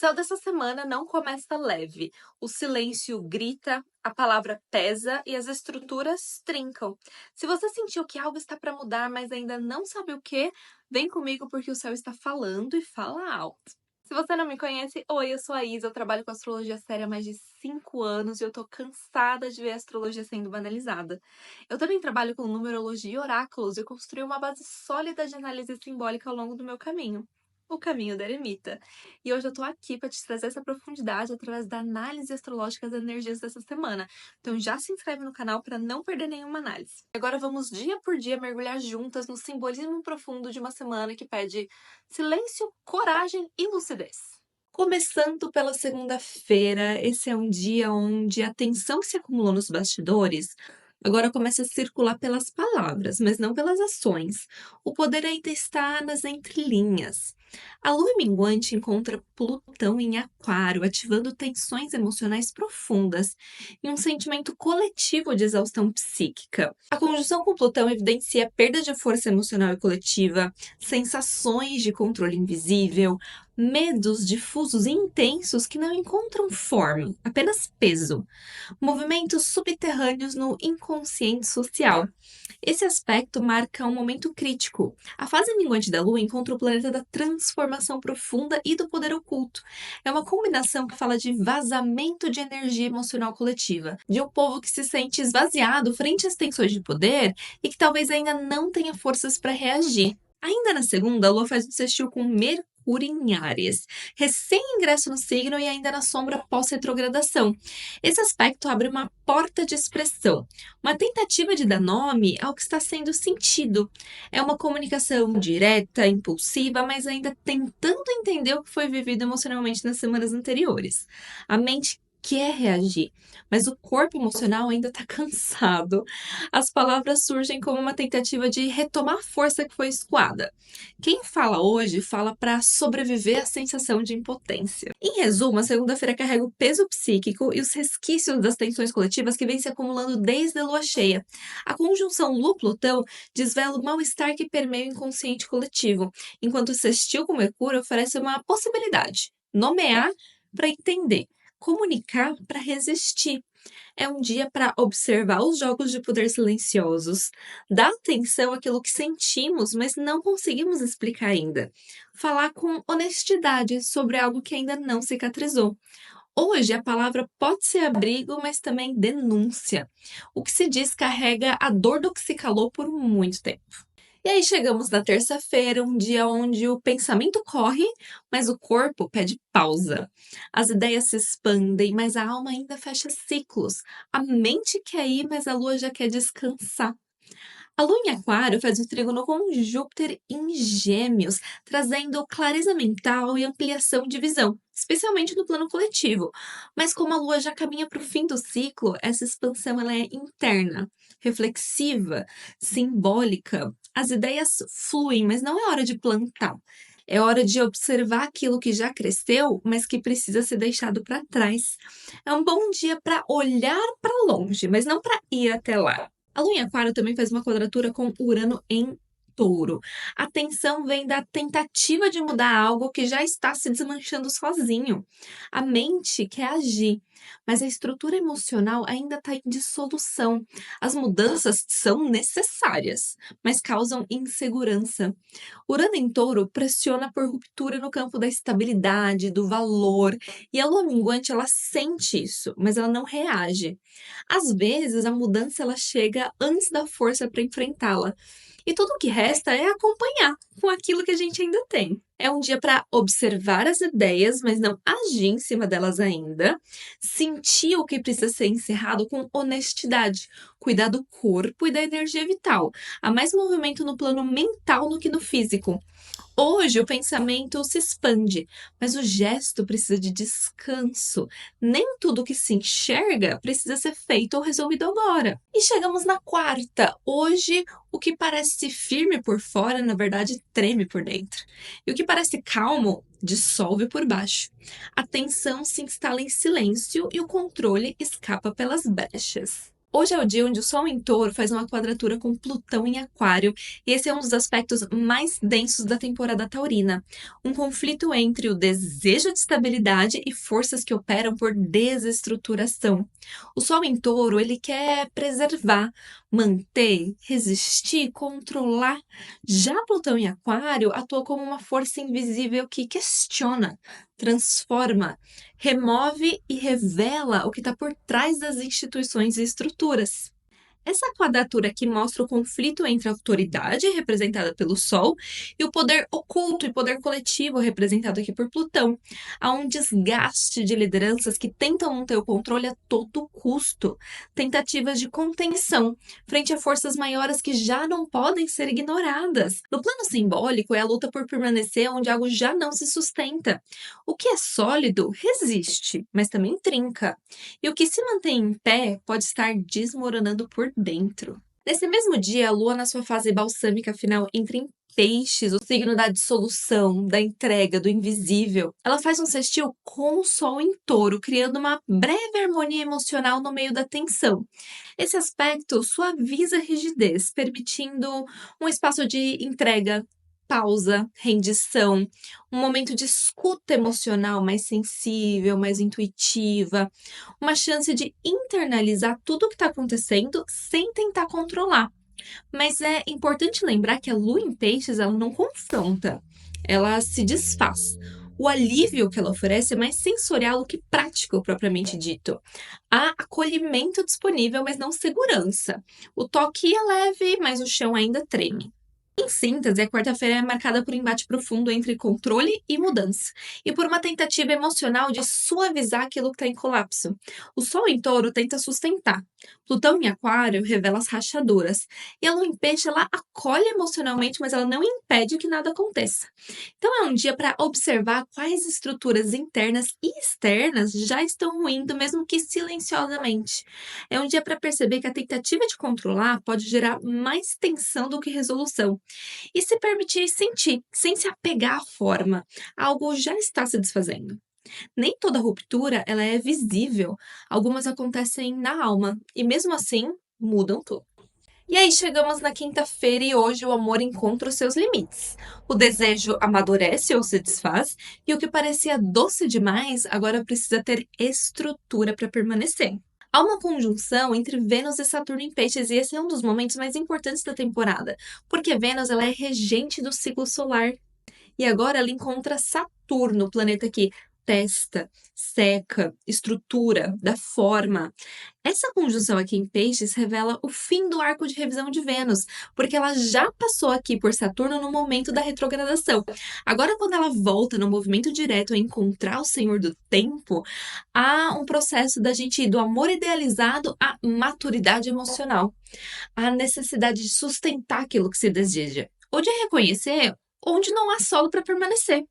céu dessa semana não começa leve. O silêncio grita, a palavra pesa e as estruturas trincam. Se você sentiu que algo está para mudar, mas ainda não sabe o que, vem comigo porque o céu está falando e fala alto. Se você não me conhece, oi, eu sou a Isa, eu trabalho com astrologia séria há mais de 5 anos e eu tô cansada de ver a astrologia sendo banalizada. Eu também trabalho com numerologia e oráculos e construí uma base sólida de análise simbólica ao longo do meu caminho. O caminho da eremita. E hoje eu tô aqui para te trazer essa profundidade através da análise astrológica das energias dessa semana. Então já se inscreve no canal para não perder nenhuma análise. Agora vamos dia por dia mergulhar juntas no simbolismo profundo de uma semana que pede silêncio, coragem e lucidez. Começando pela segunda-feira, esse é um dia onde a tensão que se acumulou nos bastidores agora começa a circular pelas palavras, mas não pelas ações. O poder ainda está nas entrelinhas. A lua minguante encontra Plutão em Aquário, ativando tensões emocionais profundas e um sentimento coletivo de exaustão psíquica. A conjunção com Plutão evidencia perda de força emocional e coletiva, sensações de controle invisível, medos difusos e intensos que não encontram forma, apenas peso. Movimentos subterrâneos no inconsciente social. Esse aspecto marca um momento crítico. A fase minguante da Lua encontra o planeta da transformação profunda e do poder oculto. É uma combinação que fala de vazamento de energia emocional coletiva, de um povo que se sente esvaziado frente às tensões de poder e que talvez ainda não tenha forças para reagir. Ainda na segunda, a Lua faz um sextil com Mercúrio em Áries, recém-ingresso no signo e ainda na sombra pós-retrogradação. Esse aspecto abre uma porta de expressão, uma tentativa de dar nome ao que está sendo sentido. É uma comunicação direta, impulsiva, mas ainda tentando entender o que foi vivido emocionalmente nas semanas anteriores. A mente quer reagir, mas o corpo emocional ainda está cansado. As palavras surgem como uma tentativa de retomar a força que foi escoada. Quem fala hoje fala para sobreviver à sensação de impotência. Em resumo, a segunda-feira carrega o peso psíquico e os resquícios das tensões coletivas que vêm se acumulando desde a lua cheia. A conjunção Lua-Plutão desvela o mal-estar que permeia o inconsciente coletivo, enquanto o sextil com Mercúrio oferece uma possibilidade: nomear para entender, comunicar para resistir. É um dia para observar os jogos de poder silenciosos, dar atenção àquilo que sentimos, mas não conseguimos explicar ainda. Falar com honestidade sobre algo que ainda não cicatrizou. Hoje, a palavra pode ser abrigo, mas também denúncia. O que se diz carrega a dor do que se calou por muito tempo. E aí chegamos na terça-feira, um dia onde o pensamento corre, mas o corpo pede pausa. As ideias se expandem, mas a alma ainda fecha ciclos. A mente quer ir, mas a lua já quer descansar. A lua em Aquário faz um trígono com Júpiter em Gêmeos, trazendo clareza mental e ampliação de visão, especialmente no plano coletivo. Mas como a lua já caminha para o fim do ciclo, essa expansão ela é interna, reflexiva, simbólica. As ideias fluem, mas não é hora de plantar. É hora de observar aquilo que já cresceu, mas que precisa ser deixado para trás. É um bom dia para olhar para longe, mas não para ir até lá. A lua em Aquário também faz uma quadratura com Urano em Touro. A tensão vem da tentativa de mudar algo que já está se desmanchando sozinho. A mente quer agir, mas a estrutura emocional ainda está em dissolução. As mudanças são necessárias, mas causam insegurança. Urano em Touro pressiona por ruptura no campo da estabilidade, do valor, e a lua minguante ela sente isso, mas ela não reage. Às vezes, a mudança ela chega antes da força para enfrentá-la. E tudo o que resta é acompanhar com aquilo que a gente ainda tem. É um dia para observar as ideias, mas não agir em cima delas ainda. Sentir o que precisa ser encerrado com honestidade. Cuidar do corpo e da energia vital. Há mais movimento no plano mental do que no físico. Hoje o pensamento se expande, mas o gesto precisa de descanso. Nem tudo que se enxerga precisa ser feito ou resolvido agora. E chegamos na quarta. Hoje, o que parece firme por fora, na verdade, treme por dentro. E o que parece calmo, dissolve por baixo. A tensão se instala em silêncio e o controle escapa pelas brechas. Hoje é o dia onde o Sol em Touro faz uma quadratura com Plutão em Aquário, e esse é um dos aspectos mais densos da temporada taurina. Um conflito entre o desejo de estabilidade e forças que operam por desestruturação. O Sol em Touro, ele quer preservar, manter, resistir, controlar. Já Plutão em Aquário atua como uma força invisível que questiona, transforma, remove e revela o que está por trás das instituições e estruturas. Essa quadratura aqui mostra o conflito entre a autoridade, representada pelo Sol, e o poder oculto e poder coletivo, representado aqui por Plutão. Há um desgaste de lideranças que tentam manter o controle a todo custo, tentativas de contenção frente a forças maiores que já não podem ser ignoradas. No plano simbólico, é a luta por permanecer onde algo já não se sustenta. O que é sólido resiste, mas também trinca. E o que se mantém em pé pode estar desmoronando por dentro. Nesse mesmo dia, a Lua, na sua fase balsâmica final, entra em Peixes, o signo da dissolução, da entrega, do invisível. Ela faz um sextil com o Sol em Touro, criando uma breve harmonia emocional no meio da tensão. Esse aspecto suaviza a rigidez, permitindo um espaço de entrega, pausa, rendição, um momento de escuta emocional mais sensível, mais intuitiva, uma chance de internalizar tudo o que está acontecendo sem tentar controlar. Mas é importante lembrar que a lua em peixes, ela não confronta, ela se desfaz. O alívio que ela oferece é mais sensorial do que prático, propriamente dito. Há acolhimento disponível, mas não segurança. O toque é leve, mas o chão ainda treme. Em síntese, a quarta-feira é marcada por um embate profundo entre controle e mudança, e por uma tentativa emocional de suavizar aquilo que está em colapso. O Sol em Touro tenta sustentar, Plutão em Aquário revela as rachaduras, e a Lua em Peixe ela acolhe emocionalmente, mas ela não impede que nada aconteça. Então é um dia para observar quais estruturas internas e externas já estão ruindo, mesmo que silenciosamente. É um dia para perceber que a tentativa de controlar pode gerar mais tensão do que resolução. E se permitir sentir, sem se apegar à forma. Algo já está se desfazendo. Nem toda ruptura ela é visível. Algumas acontecem na alma e mesmo assim mudam tudo. E aí chegamos na quinta-feira e hoje o amor encontra os seus limites. O desejo amadurece ou se desfaz, e o que parecia doce demais agora precisa ter estrutura para permanecer. Há uma conjunção entre Vênus e Saturno em Peixes, e esse é um dos momentos mais importantes da temporada, porque Vênus ela é regente do ciclo solar. E agora ela encontra Saturno, o planeta que testa, seca, estrutura, dá forma. Essa conjunção aqui em Peixes revela o fim do arco de revisão de Vênus, porque ela já passou aqui por Saturno no momento da retrogradação. Agora, quando ela volta no movimento direto a encontrar o Senhor do Tempo, há um processo da gente ir do amor idealizado à maturidade emocional, à necessidade de sustentar aquilo que se deseja, ou de reconhecer onde não há solo para permanecer.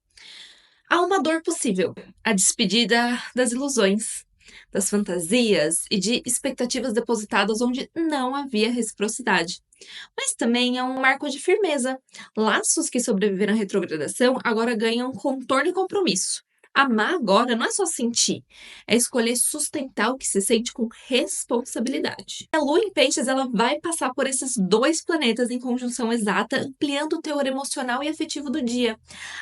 Há uma dor possível, a despedida das ilusões, das fantasias e de expectativas depositadas onde não havia reciprocidade. Mas também é um marco de firmeza. Laços que sobreviveram à retrogradação agora ganham contorno e compromisso. Amar agora não é só sentir, é escolher sustentar o que se sente com responsabilidade. A Lua em Peixes ela vai passar por esses dois planetas em conjunção exata, ampliando o teor emocional e afetivo do dia.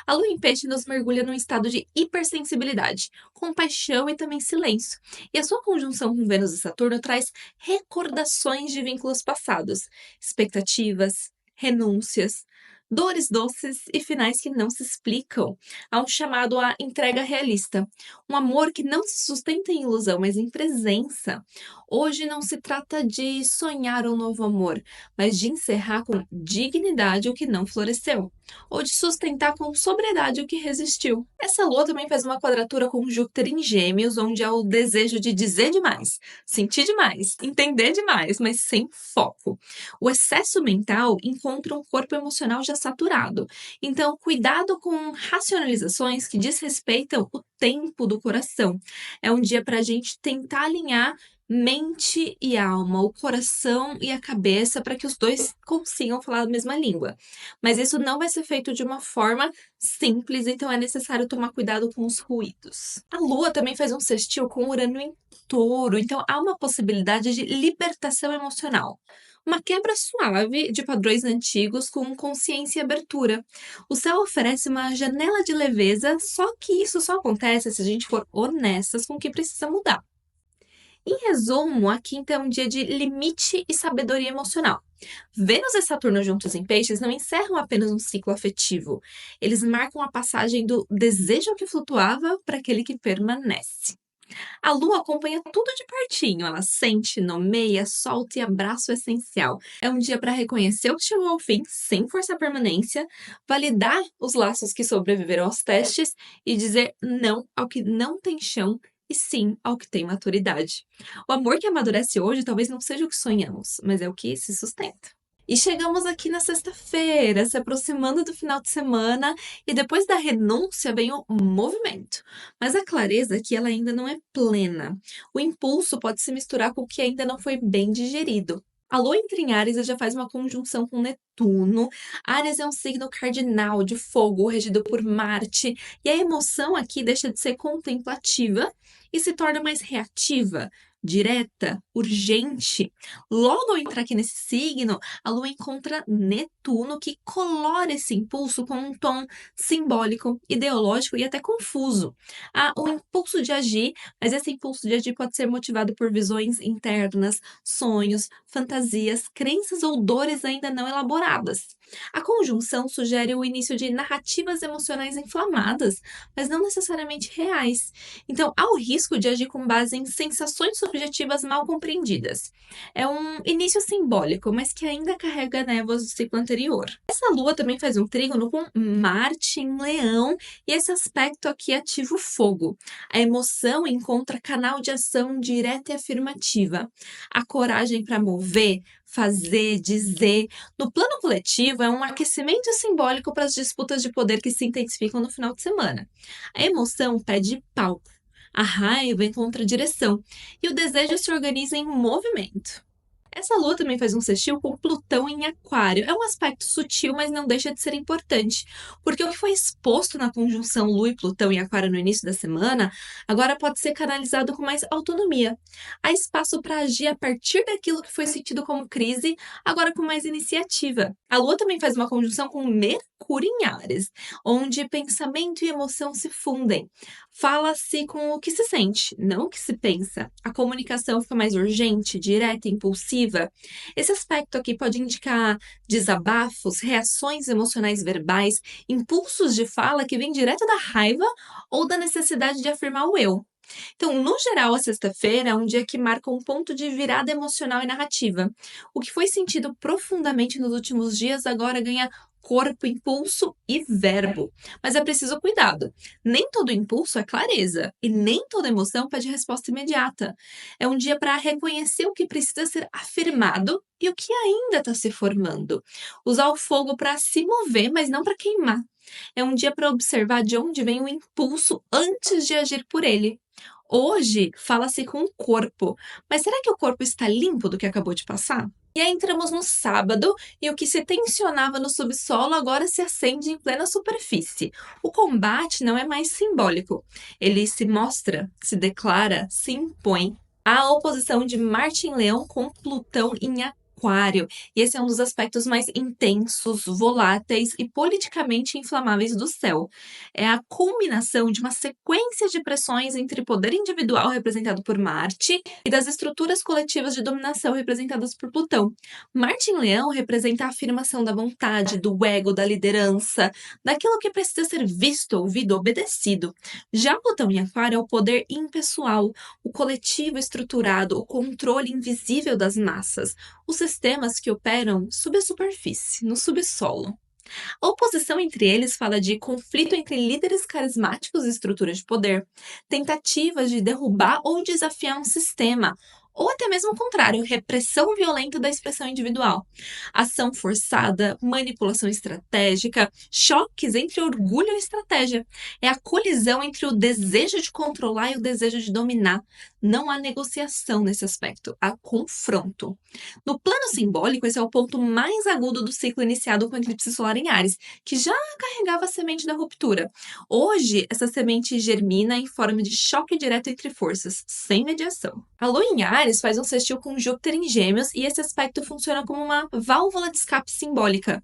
A Lua em Peixes nos mergulha num estado de hipersensibilidade, compaixão e também silêncio. E a sua conjunção com Vênus e Saturno traz recordações de vínculos passados, expectativas, renúncias, dores doces e finais que não se explicam. Há um chamado à entrega realista, um amor que não se sustenta em ilusão, mas em presença. Hoje não se trata de sonhar um novo amor, mas de encerrar com dignidade o que não floresceu, ou de sustentar com sobriedade o que resistiu. Essa lua também faz uma quadratura com Júpiter em Gêmeos, onde há o desejo de dizer demais, sentir demais, entender demais, mas sem foco. O excesso mental encontra um corpo emocional já saturado. Então, cuidado com racionalizações que desrespeitam o tempo do coração. É um dia para a gente tentar alinhar mente e alma, o coração e a cabeça, para que os dois consigam falar a mesma língua. Mas isso não vai ser feito de uma forma simples, então é necessário tomar cuidado com os ruídos. A Lua também faz um sextil com Urano em Touro, então há uma possibilidade de libertação emocional. Uma quebra suave de padrões antigos com consciência e abertura. O céu oferece uma janela de leveza, só que isso só acontece se a gente for honestas com o que precisa mudar. Em resumo, a quinta é um dia de limite e sabedoria emocional. Vênus e Saturno juntos em Peixes não encerram apenas um ciclo afetivo, eles marcam a passagem do desejo que flutuava para aquele que permanece. A Lua acompanha tudo de pertinho, ela sente, nomeia, solta e abraça o essencial. É um dia para reconhecer o que chegou ao fim, sem forçar permanência, validar os laços que sobreviveram aos testes e dizer não ao que não tem chão e sim ao que tem maturidade. O amor que amadurece hoje talvez não seja o que sonhamos, mas é o que se sustenta. E chegamos aqui na sexta-feira, se aproximando do final de semana, e depois da renúncia vem o movimento. Mas a clareza aqui ela ainda não é plena. O impulso pode se misturar com o que ainda não foi bem digerido. A Lua entra em Áries e já faz uma conjunção com Netuno. Áries é um signo cardinal de fogo, regido por Marte, e a emoção aqui deixa de ser contemplativa e se torna mais reativa, direta, urgente. Logo ao entrar aqui nesse signo, a Lua encontra Netuno, que colora esse impulso com um tom simbólico, ideológico e até confuso. Há um impulso de agir, mas esse impulso de agir pode ser motivado por visões internas, sonhos, fantasias, crenças ou dores ainda não elaboradas. A conjunção sugere o início de narrativas emocionais inflamadas, mas não necessariamente reais. Então, há o risco de agir com base em sensações subjetivas mal compreendidas. É um início simbólico, mas que ainda carrega névoas do ciclo anterior. Essa lua também faz um trígono com Marte em Leão, e esse aspecto aqui ativa o fogo. A emoção encontra canal de ação direta e afirmativa. A coragem para mover, fazer, dizer. No plano coletivo, é um aquecimento simbólico para as disputas de poder que se intensificam no final de semana. A emoção pede palco. A raiva encontra direção e o desejo se organiza em movimento. Essa lua também faz um sextil com Plutão em Aquário. É um aspecto sutil, mas não deixa de ser importante, porque o que foi exposto na conjunção Lua e Plutão em Aquário no início da semana, agora pode ser canalizado com mais autonomia. Há espaço para agir a partir daquilo que foi sentido como crise, agora com mais iniciativa. A lua também faz uma conjunção com Mercúrio em Áries, onde pensamento e emoção se fundem. Fala-se com o que se sente, não o que se pensa. A comunicação fica mais urgente, direta, impulsiva. Esse aspecto aqui pode indicar desabafos, reações emocionais verbais, impulsos de fala que vêm direto da raiva ou da necessidade de afirmar o eu. Então, no geral, a sexta-feira é um dia que marca um ponto de virada emocional e narrativa. O que foi sentido profundamente nos últimos dias agora ganha corpo, impulso e verbo. Mas é preciso cuidado. Nem todo impulso é clareza e nem toda emoção pede resposta imediata. É um dia para reconhecer o que precisa ser afirmado e o que ainda está se formando. Usar o fogo para se mover, mas não para queimar. É um dia para observar de onde vem o impulso antes de agir por ele. Hoje fala-se com o corpo, mas será que o corpo está limpo do que acabou de passar? E aí entramos no sábado e o que se tensionava no subsolo agora se acende em plena superfície. O combate não é mais simbólico, ele se mostra, se declara, se impõe. Há a oposição de Marte em Leão com Plutão em Aquário, e esse é um dos aspectos mais intensos, voláteis e politicamente inflamáveis do céu. É a culminação de uma sequência de pressões entre poder individual representado por Marte e das estruturas coletivas de dominação representadas por Plutão. Marte em Leão representa a afirmação da vontade, do ego, da liderança, daquilo que precisa ser visto, ouvido, obedecido. Já Plutão em Aquário é o poder impessoal, o coletivo estruturado, o controle invisível das massas, os sistemas que operam sob a superfície, no subsolo. A oposição entre eles fala de conflito entre líderes carismáticos e estruturas de poder, tentativas de derrubar ou desafiar um sistema, Ou até mesmo o contrário, repressão violenta da expressão individual. Ação forçada, manipulação estratégica, choques entre orgulho e estratégia. É a colisão entre o desejo de controlar e o desejo de dominar. Não há negociação nesse aspecto, há confronto. No plano simbólico, esse é o ponto mais agudo do ciclo iniciado com o eclipse solar em Áries, que já carregava a semente da ruptura. Hoje, essa semente germina em forma de choque direto entre forças, sem mediação. A Lua em Áries faz um sextil com Júpiter em Gêmeos e esse aspecto funciona como uma válvula de escape simbólica.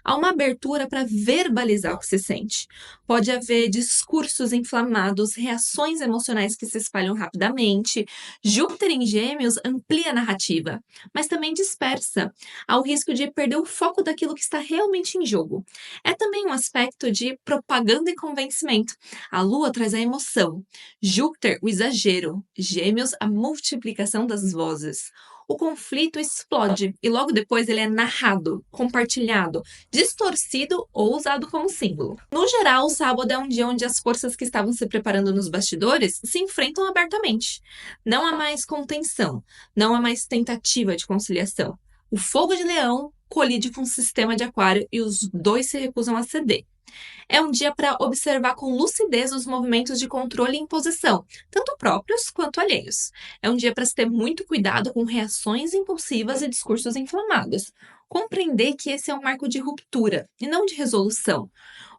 Há uma abertura para verbalizar o que se sente. Pode haver discursos inflamados, reações emocionais que se espalham rapidamente. Júpiter em Gêmeos amplia a narrativa, mas também dispersa. Há o risco de perder o foco daquilo que está realmente em jogo. É também um aspecto de propaganda e convencimento. A Lua traz a emoção, Júpiter o exagero, Gêmeos a multiplicação das vozes. O conflito explode e logo depois ele é narrado, compartilhado, distorcido ou usado como símbolo. No geral, o sábado é um dia onde as forças que estavam se preparando nos bastidores se enfrentam abertamente. Não há mais contenção, não há mais tentativa de conciliação. O fogo de leão colide com o sistema de aquário e os dois se recusam a ceder. É um dia para observar com lucidez os movimentos de controle e imposição, tanto próprios quanto alheios. É um dia para se ter muito cuidado com reações impulsivas e discursos inflamados. Compreender que esse é um marco de ruptura e não de resolução.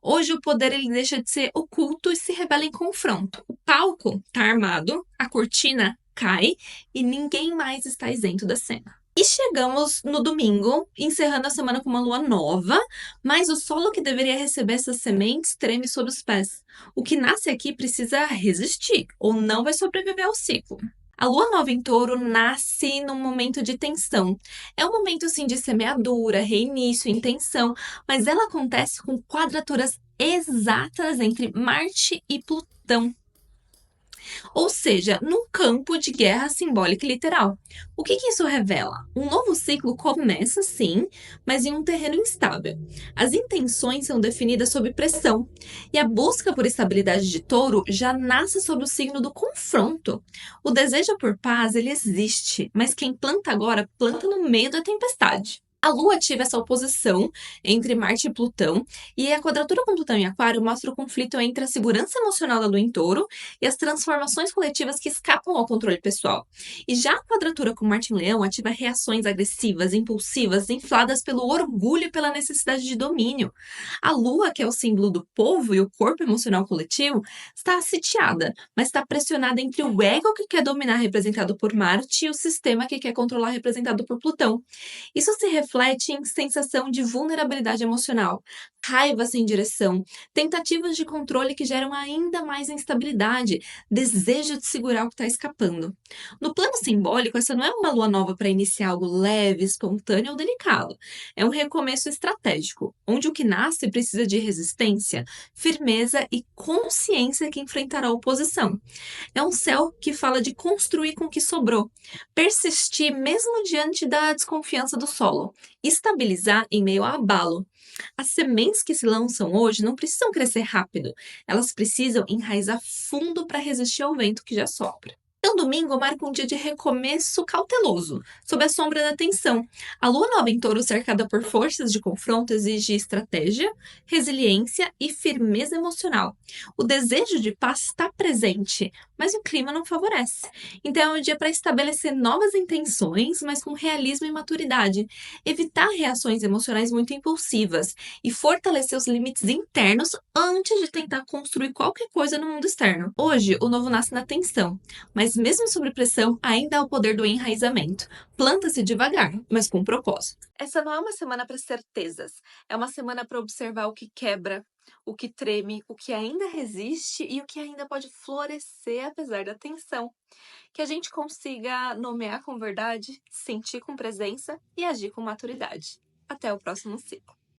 Hoje o poder ele deixa de ser oculto e se revela em confronto. O palco está armado, a cortina cai e ninguém mais está isento da cena. E chegamos no domingo, encerrando a semana com uma lua nova, mas o solo que deveria receber essas sementes treme sob os pés. O que nasce aqui precisa resistir, ou não vai sobreviver ao ciclo. A lua nova em touro nasce num momento de tensão. É um momento assim de semeadura, reinício, intenção, mas ela acontece com quadraturas exatas entre Marte e Plutão. Ou seja, num campo de guerra simbólica e literal. O que isso revela? Um novo ciclo começa, sim, mas em um terreno instável. As intenções são definidas sob pressão, e a busca por estabilidade de touro já nasce sob o signo do confronto. O desejo por paz, ele existe, mas quem planta agora, planta no meio da tempestade. A Lua ativa essa oposição entre Marte e Plutão, e a quadratura com Plutão em Aquário mostra o conflito entre a segurança emocional da Lua em Touro e as transformações coletivas que escapam ao controle pessoal. E já a quadratura com Marte em Leão ativa reações agressivas, impulsivas, infladas pelo orgulho e pela necessidade de domínio. A Lua, que é o símbolo do povo e o corpo emocional coletivo, está sitiada, mas está pressionada entre o ego que quer dominar, representado por Marte, e o sistema que quer controlar, representado por Plutão. Isso se reflete em sensação de vulnerabilidade emocional, raiva sem direção, tentativas de controle que geram ainda mais instabilidade, desejo de segurar o que está escapando. No plano simbólico, essa não é uma lua nova para iniciar algo leve, espontâneo ou delicado. É um recomeço estratégico, onde o que nasce precisa de resistência, firmeza e consciência que enfrentará a oposição. É um céu que fala de construir com o que sobrou, persistir mesmo diante da desconfiança do solo, estabilizar em meio a abalo. As sementes que se lançam hoje não precisam crescer rápido, elas precisam enraizar fundo para resistir ao vento que já sopra. Então, domingo marca um dia de recomeço cauteloso, sob a sombra da tensão. A lua nova em touro, cercada por forças de confronto, exige estratégia, resiliência e firmeza emocional. O desejo de paz está presente, mas o clima não favorece. Então, é um dia para estabelecer novas intenções, mas com realismo e maturidade. Evitar reações emocionais muito impulsivas e fortalecer os limites internos antes de tentar construir qualquer coisa no mundo externo. Hoje, o novo nasce na tensão, mas mesmo sob pressão, ainda há o poder do enraizamento. Planta-se devagar, mas com propósito. Essa não é uma semana para certezas, é uma semana para observar o que quebra, o que treme, o que ainda resiste e o que ainda pode florescer apesar da tensão. Que a gente consiga nomear com verdade, sentir com presença e agir com maturidade. Até o próximo ciclo.